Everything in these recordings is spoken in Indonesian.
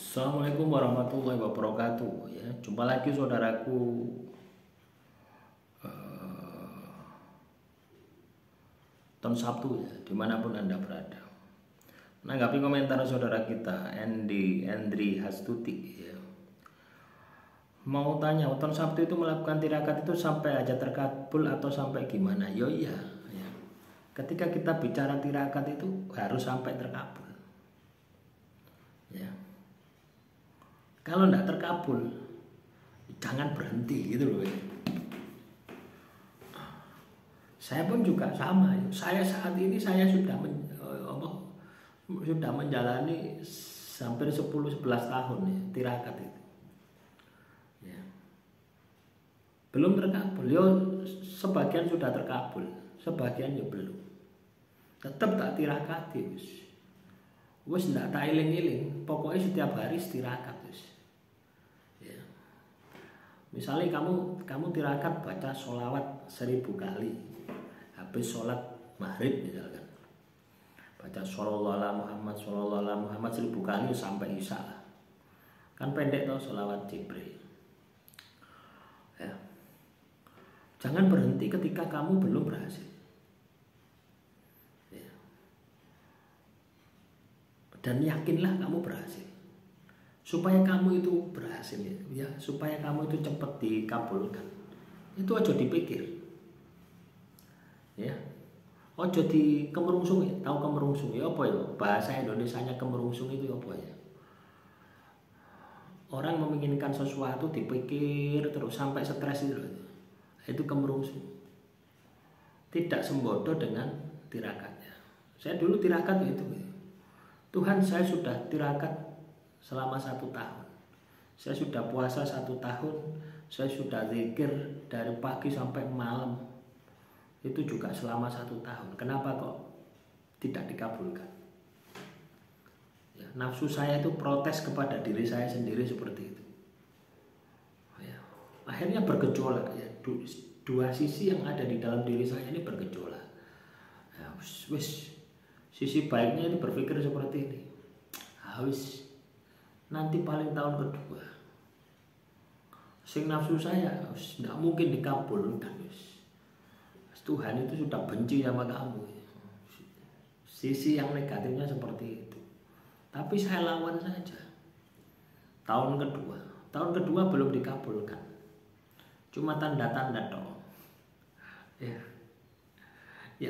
Assalamualaikum warahmatullahi wabarakatuh. Ya, jumpa lagi saudaraku ton Sabtu ya, dimanapun Anda berada. Menanggapi komentar saudara kita Endri Hastuti ya. Mau tanya, ton Sabtu itu melakukan tirakat itu sampai aja terkabul atau sampai gimana? Yo iya ya. Ketika kita bicara tirakat itu harus sampai terkabul. Ya. Kalau tidak terkabul, jangan berhenti gitu loh. Ya. Saya pun juga sama. Saya saat ini sudah menjalani hampir 10-11 tahun ya, tirakat itu. Ya. Belum terkabul. Yo sebagian sudah terkabul, sebagian ya belum. Tetap tak tirakati wis ndak tak iling-iling, pokoknya setiap hari tirakat wis. Ya. Misalnya kamu tirakat baca sholawat 1000 kali habis sholat maghrib misalkan, baca shollallahu ala Muhammad 1000 kali sampai isya lah. Kan pendek toh sholawat Jibril ya. Jangan berhenti ketika kamu belum berhasil ya. Dan yakinlah kamu berhasil. Supaya kamu itu berhasil ya, supaya kamu itu cepat dikabulkan, itu aja dipikir ya, ojo di kemerungsung ya. Tahu kemerungsung ya apa ya, bahasa Indonesianya kemerungsung itu apa ya? Orang menginginkan sesuatu dipikir terus sampai stres itu kemerungsung. Tidak sembodo dengan tirakatnya. Saya dulu tirakat itu ya. Tuhan, saya sudah tirakat selama 1 tahun. Saya sudah puasa 1 tahun. Saya sudah zikir dari pagi sampai malam. Itu juga selama 1 tahun. Kenapa kok tidak dikabulkan? Ya, nafsu saya itu protes kepada diri saya sendiri seperti itu. Ya, akhirnya bergejolak. Ya, dua sisi yang ada di dalam diri saya ini bergejolak. Ya, sisi baiknya itu berpikir seperti ini. Nanti paling tahun kedua sing nafsu saya tidak mungkin dikabulkan. Tuhan itu sudah benci sama kamu. Sisi yang negatifnya seperti itu. Tapi saya lawan saja. Tahun kedua belum dikabulkan, cuma tanda-tanda doang ya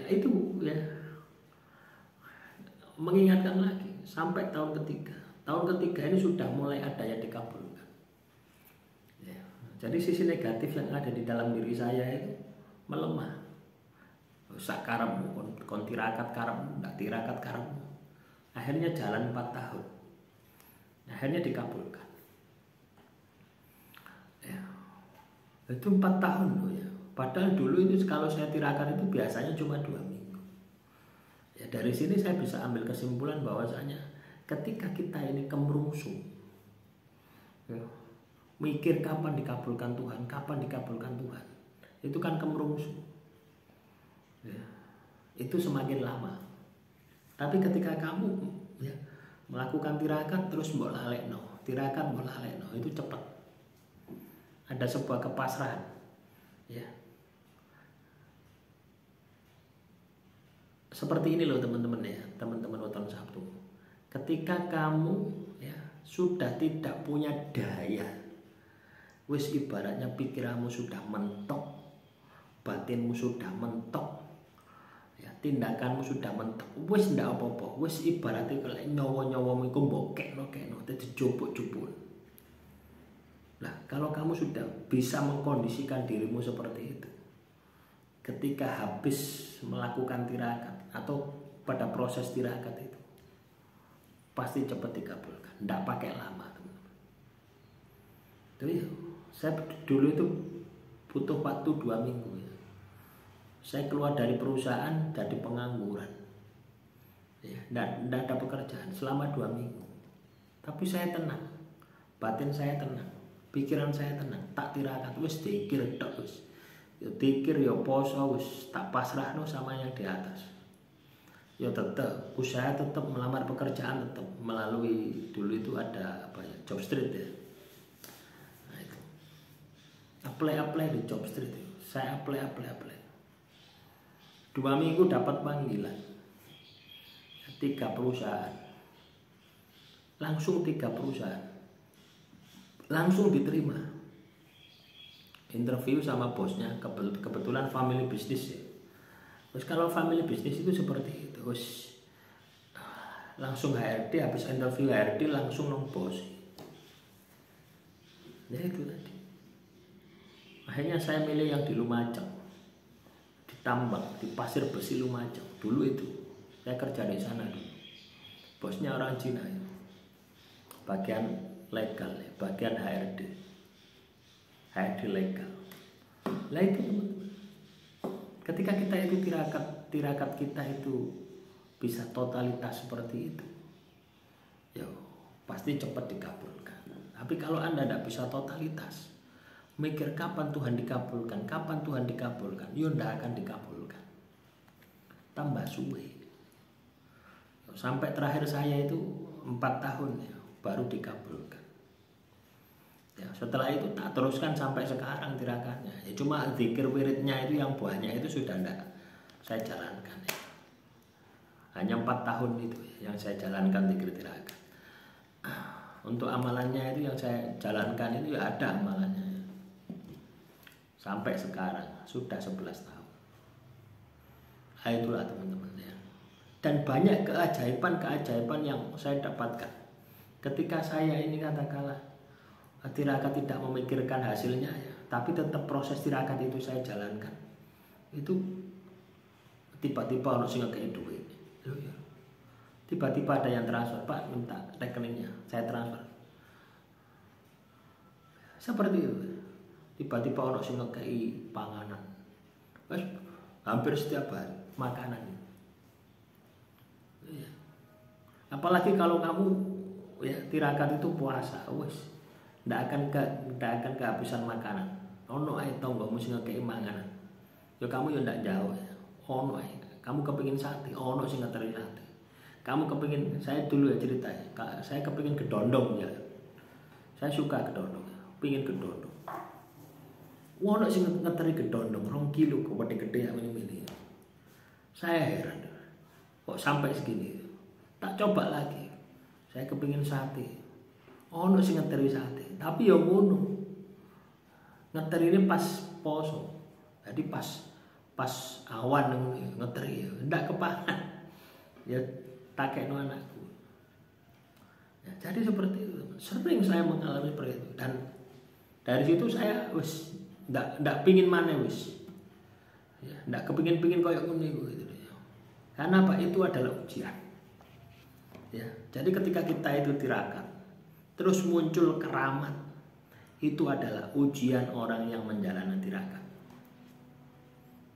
itu ya, mengingatkan lagi sampai tahun ketiga ini sudah mulai ada yang dikabulkan ya. Jadi sisi negatif yang ada di dalam diri saya itu melemah. Sakaremu kon tirakat karemu, ndak tirakat karemu. Akhirnya jalan 4 tahun. Akhirnya dikabulkan. Ya. Itu 4 tahun loh ya. Padahal dulu itu kalau saya tirakat itu biasanya cuma 2 minggu. Ya, dari sini saya bisa ambil kesimpulan bahwasanya ketika kita ini kemerungsung, ya, mikir kapan dikabulkan Tuhan, itu kan kemerungsung. Ya, itu semakin lama. Tapi ketika kamu ya, melakukan tirakat terus mbok lalekno, itu cepat. Ada sebuah kepasrahan. Ya. Seperti ini loh teman-teman ya, teman-teman weton Sabtu. Ketika kamu ya sudah tidak punya daya, wis ibaratnya pikiranmu sudah mentok, batinmu sudah mentok, ya, tindakanmu sudah mentok, wis ndak apa-apa, wis ibaratnya kalau nyawa-nyawamu iku mbokekno dadi jupuk-jupuk. Nah, kalau kamu sudah bisa mengkondisikan dirimu seperti itu, ketika habis melakukan tirakat atau pada proses tirakat itu, pasti cepat dikabulkan, ndak pakai lama teman-teman. Itu ya, saya dulu itu butuh waktu 2 minggu ya. Saya keluar dari perusahaan jadi pengangguran ya, tidak ada pekerjaan selama 2 minggu. Tapi saya tenang, batin saya tenang, pikiran saya tenang. Tak tirakat wis dikir tok wis. Ya dikir ya poso wis tak pasrahno sama yang di atas. Ya tetap usaha, tetap melamar pekerjaan, tetap melalui dulu itu ada apa ya, job street ya. Nah itu apply di job street itu. Saya apply 2 minggu dapat panggilan 3 perusahaan, langsung 3 perusahaan langsung diterima, interview sama bosnya. Kebetulan family business ya. Terus kalau family business itu seperti itu, terus langsung HRD, habis interview HRD langsung nong bos. Ya itu tadi. Akhirnya saya milih yang di Lumajang, di tambang, di pasir besi Lumajang. Dulu itu saya kerja di sana dulu. Bosnya orang Cina ya. Bagian legal, bagian HRD legal. Lah itu teman-teman, ketika kita itu tirakat kita itu bisa totalitas seperti itu, ya pasti cepat dikabulkan. Tapi kalau Anda tidak bisa totalitas, mikir kapan Tuhan dikabulkan, ya tidak akan dikabulkan. Tambah suwe. Sampai terakhir saya itu 4 tahun ya, baru dikabulkan. Ya, setelah itu tak teruskan sampai sekarang tirakannya. Ya, cuma zikir wiridnya itu yang buahnya itu sudah tidak saya jalankan ya. Hanya 4 tahun itu yang saya jalankan zikir tirakat. Untuk amalannya itu yang saya jalankan itu ya ada amalannya ya. Sampai sekarang sudah 11 tahun. Nah, itulah teman-teman ya. Dan banyak keajaiban yang saya dapatkan ketika saya ini katakanlah tirakat tidak memikirkan hasilnya ya, tapi tetap proses tirakat itu saya jalankan. Itu tiba-tiba orang sing ngekei duit. Tiba-tiba ada yang transfer, Pak minta rekeningnya, saya transfer. Seperti itu. Tiba-tiba orang sing ngekei panganan. Hampir setiap hari makanan. Ya. Apalagi kalau kamu ya tirakat itu puasa, wes ndak akan kehabisan makanan. Ono ae tonggomu sing ngekei manganan. Ya kamu ya ndak jauh ya. Ono ae. Kamu kepengin sate, ono sing ngeteri sate. Kamu kepengin, saya dulu ya cerita ya. Saya kepengin gedondong ya. Saya suka gedondong. Pengin gedondong. Ono sing ngeteri gedondong 2 kilo kok gede-gede ini. Saya heran. Kok sampai segini? Tak coba lagi. Saya kepengin sate. Ono sing ngeteri sate. Tapi ya ngono. Ngeteri ini pas poso. Jadi pas awan ngeteri ya, ndak kepangan. Ya takekno anakku. Ya, jadi seperti itu. Sering saya mengalami seperti itu dan dari situ saya wis ndak pingin maneh wis. Ya, ndak kepingin koyo ngono iku gitu. Karena apa? Itu adalah ujian. Ya, jadi ketika kita itu tirakat terus muncul keramat, itu adalah ujian orang yang menjalani tirakat.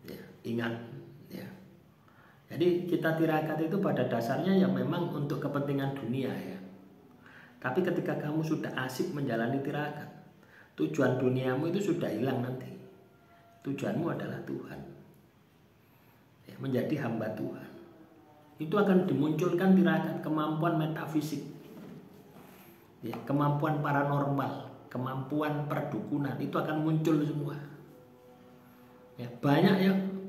Ya, ingat ya. Jadi kita tirakat itu pada dasarnya ya memang untuk kepentingan dunia ya. Tapi ketika kamu sudah asik menjalani tirakat, tujuan duniamu itu sudah hilang nanti. Tujuanmu adalah Tuhan. Ya, menjadi hamba Tuhan. Itu akan dimunculkan tirakat, kemampuan metafisik. Ya, kemampuan paranormal, kemampuan perdukunan itu akan muncul semua. Ya,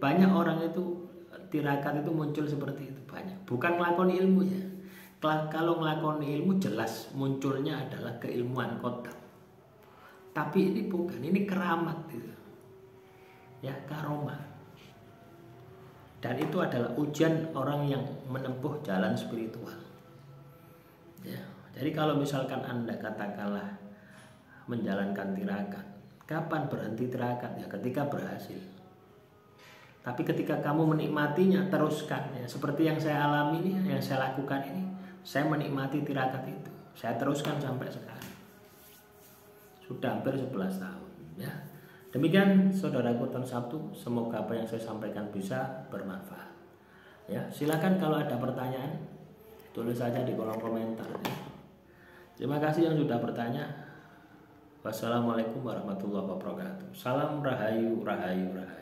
banyak orang itu tirakat itu muncul seperti itu banyak. Bukan ngelakoni ilmu ya. Kalau ngelakoni ilmu jelas munculnya adalah keilmuan kotak. Tapi ini bukan, ini keramat gitu. Ya, karomah. Dan itu adalah ujian orang yang menempuh jalan spiritual. Ya. Jadi kalau misalkan Anda katakanlah menjalankan tirakat, kapan berhenti tirakat? Ya ketika berhasil. Tapi ketika kamu menikmatinya, teruskan ya. Seperti yang saya alami ini, yang saya lakukan ini, saya menikmati tirakat itu. Saya teruskan sampai sekarang. Sudah hampir 11 tahun ya. Demikian saudaraku Ton Sabtu, semoga apa yang saya sampaikan bisa bermanfaat. Ya, silakan kalau ada pertanyaan tulis saja di kolom komentar ya. Terima kasih yang sudah bertanya. Wassalamualaikum warahmatullahi wabarakatuh. Salam rahayu, rahayu, rahayu.